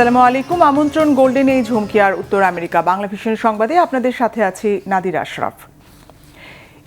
আসসালামু আলাইকুম। আমন্ত্রণ গোল্ডেন এজ হুমকি আর উত্তর আমেরিকা বাংলা ভিশন সংবাদে আপনাদের সাথে আছি নাদির আশরাফ।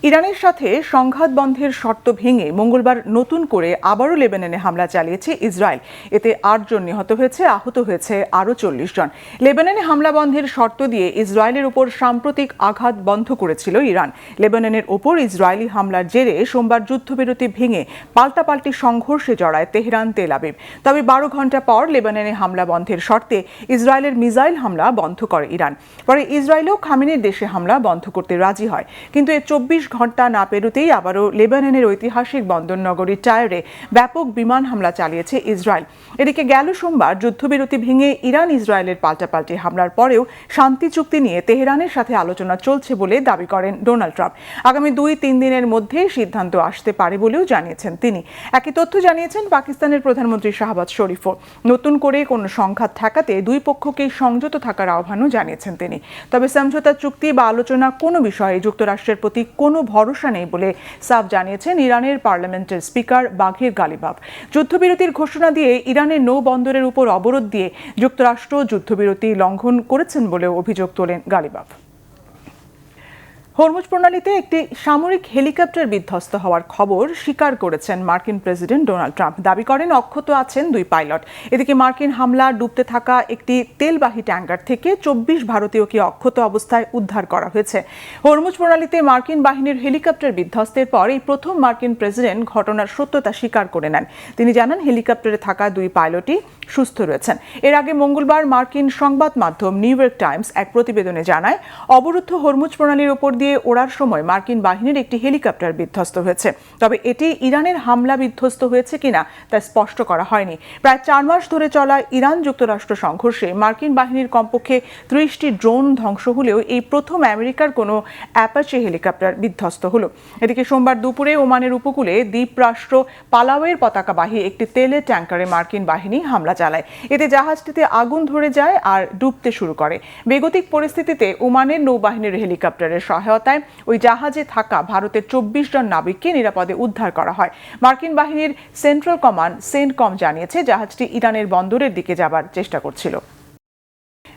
ইরানের সাথে সংঘাত বন্ধের শর্ত ভেঙে মঙ্গলবার নতুন করে আবারও লেবাননে হামলা চালিয়েছে ইসরায়েল। এতে ৮ জন নিহত হয়েছে, আহত হয়েছে আরও ৪০ জন। লেবাননে হামলা বন্ধের শর্ত দিয়ে ইসরায়েলের উপর সাম্প্রতিক আঘাত বন্ধ করেছিল ইরান। লেবাননের ওপর ইসরায়েলি হামলার জেরে সোমবার যুদ্ধবিরতি ভেঙে পাল্টাপাল্টি সংঘর্ষে জড়ায় তেহরান, তেল আবিব। তবে ১২ ঘণ্টা পর লেবাননে হামলা বন্ধের শর্তে ইসরায়েলের মিসাইল হামলা বন্ধ করে ইরান। পরে ইসরায়েলও খামেনির দেশে হামলা বন্ধ করতে রাজি হয়, কিন্তু এর ২৪ ঘণ্টা না পেরোতেই আবারও লেবাননের ঐতিহাসিক বন্দরনগরী টায়ারে ব্যাপক বিমান হামলা চালিয়েছে ইসরায়েল। এদিকে গেল সোমবার যুদ্ধবিরতি ভেঙে ইরান ইসরায়েলের পাল্টাপাল্টি হামলার পরেও শান্তি চুক্তি নিয়ে তেহরানের সাথে আলোচনা চলছে বলে দাবি করেন ডোনাল্ড ট্রাম্প। আগামী ২-৩ দিনের মধ্যে সিদ্ধান্ত আসতে পারে বলেও জানিয়েছেন তিনি। একই তথ্য জানিয়েছেন পাকিস্তানের প্রধানমন্ত্রী শাহবাজ শরীফও। নতুন করে কোনো সংঘাত ঠেকাতে দুই পক্ষকেই সংযত থাকার আহ্বানও জানিয়েছেন তিনি। তবে সমঝোতা চুক্তি বা আলোচনা কোনো বিষয়ে যুক্তরাষ্ট্রের প্রতি কোনো ভরসা নেই বলে সাফ জানিয়েছেন ইরানের পার্লামেন্টের স্পিকার বাঘির গালিবাফ। যুদ্ধবিরতির ঘোষণা দিয়ে ইরানের নৌ বন্দরের উপর অবরোধ দিয়ে যুক্তরাষ্ট্র যুদ্ধবিরতি লঙ্ঘন করেছেন বলেও অভিযোগ তোলেন গালিবাফ। হরমুজ প্রণালীতে একটি সামরিক হেলিকপ্টার বিধ্বস্ত হওয়ার খবর স্বীকার করেছেন মার্কিন প্রেসিডেন্ট ডোনাল্ড ট্রাম্প। দাবি করেন অক্ষত আছেন 2 পাইলট। এদিকে মার্কিন হামলা ডুবতে থাকা একটি তেলবাহী ট্যাঙ্কার থেকে 24 ভারতীয়কে অক্ষত অবস্থায় উদ্ধার করা হয়েছে। হরমুজ প্রণালীতে মার্কিন বাহিনীর হেলিকপ্টার বিধ্বস্তের পর এই প্রথম মার্কিন প্রেসিডেন্ট ঘটনার সত্যতা স্বীকার করে নেন। তিনি জানান হেলিকপ্টারে থাকা 2 পাইলটই সুস্থ রয়েছেন। এর আগে মঙ্গলবার মার্কিন সংবাদ মাধ্যম নিউ ইয়র্ক টাইমস এক প্রতিবেদনে জানায়, অবরুদ্ধ হরমুজ প্রণালীর উপর দিয়ে ওড়ার সময় মার্কিন বাহিনীর একটি হেলিকপ্টার বিধ্বস্ত হয়েছে। তবে এটি ইরানের হামলা বিধ্বস্ত হয়েছে কিনা তা স্পষ্ট করা হয়নি। প্রায় 4 মাস ধরে চলা ইরান যুক্তরাষ্ট্র সংঘর্ষে মার্কিন বাহিনীর কমপক্ষে 30টি ড্রোন ধ্বংস হলেও এই প্রথম আমেরিকার কোনো অ্যাপাচি হেলিকপ্টার বিধ্বস্ত হলো। এদিকে সোমবার দুপুরে ওমানের উপকূলে দ্বীপরাষ্ট্র পালাওয়ের পতাকাবাহী একটি তেলের ট্যাঙ্কারে মার্কিন বাহিনী হামলা চালায়। এতে জাহাজটিতে আগুন ধরে যায় আর ডুবতে শুরু করে। বেগতিক পরিস্থিতিতে ওমানের নৌবাহিনীর হেলিকপ্টারের সহায়তায় ওই জাহাজে থাকা ভারতের 24 জন নাবিককে নিরাপদে উদ্ধার করা হয়। মার্কিন বাহিনীর সেন্ট্রাল কমান্ড সেন্টকম জানিয়েছে জাহাজটি ইরানের বন্দরের দিকে যাবার চেষ্টা করছিল।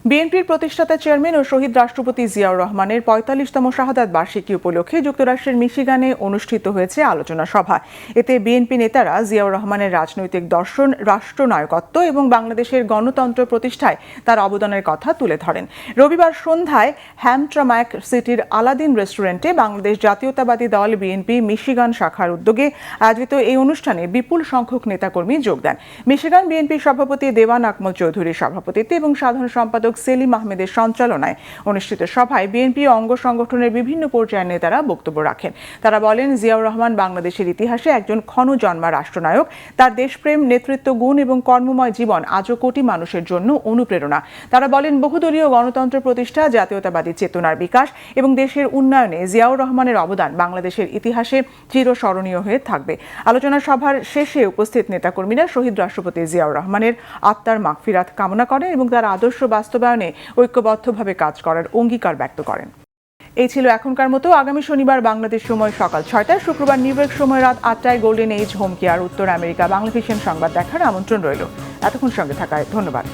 বিএনপির প্রতিষ্ঠাতা চেয়ারম্যান ও শহীদ রাষ্ট্রপতি জিয়াউর রহমানের 45তম শাহাদাত বার্ষিকী উপলক্ষে যুক্তরাষ্ট্রের মিশিগানে অনুষ্ঠিত হয়েছে আলোচনা সভা। এতে বিএনপি নেতারা জিয়াউর রহমানের রাজনৈতিক দর্শন, রাষ্ট্রনায়কত্ব এবং বাংলাদেশের গণতন্ত্র প্রতিষ্ঠায় তার অবদানের কথা তুলে ধরেন। রবিবার সন্ধ্যায় হ্যামট্রাম্যাক সিটির আলাদিন রেস্টুরেন্টে বাংলাদেশ জাতীয়তাবাদী দল বিএনপি মিশিগান শাখার উদ্যোগে আয়োজিত এই অনুষ্ঠানে বিপুল সংখ্যক নেতাকর্মী যোগ দেন। মিশিগান বিএনপির সভাপতি দেওয়ান আকমল চৌধুরীর সভাপতিত্বে এবং সাধারণ সম্পাদক সেলিম আহমেদের সঞ্চালনায় অনুষ্ঠিত সভায় বিএনপি অঙ্গ সংগঠনের বিভিন্ন পর্যায়ের নেতারা বক্তব্য রাখেন। তারা বলেন, জিয়াউর রহমান বাংলাদেশের ইতিহাসে একজন ক্ষণজন্মা রাষ্ট্রনায়ক। তার দেশপ্রেম, নেতৃত্ব গুণ এবং কর্মময় জীবন আজও কোটি মানুষের জন্য অনুপ্রেরণা। তারা বলেন, বহুদলীয় গণতন্ত্র প্রতিষ্ঠা, জাতীয়তাবাদী চেতনার বিকাশ এবং দেশের উন্নয়নে জিয়াউর রহমানের অবদান বাংলাদেশের ইতিহাসে চিরস্মরণীয় হয়ে থাকবে। আলোচনা সভার শেষে উপস্থিত নেতাকর্মীরা শহীদ রাষ্ট্রপতি জিয়াউর রহমানের আত্মার মাগফিরাত কামনা করেন এবং তার আদর্শ বাস্তবায়নে ঐক্যবদ্ধভাবে কাজ করার অঙ্গীকার ব্যক্ত করেন। এই ছিল এখনকার মতো। আগামী শনিবার বাংলাদেশ সময় সকাল 6টায়, শুক্রবার নিউ ইয়র্ক সময় রাত 8টায় গোল্ডেন এজ হুমকি আর উত্তর আমেরিকা বাংলা ভিশন সংবাদ দেখার আমন্ত্রণ রইল। এতক্ষণ সঙ্গে থাকায় ধন্যবাদ।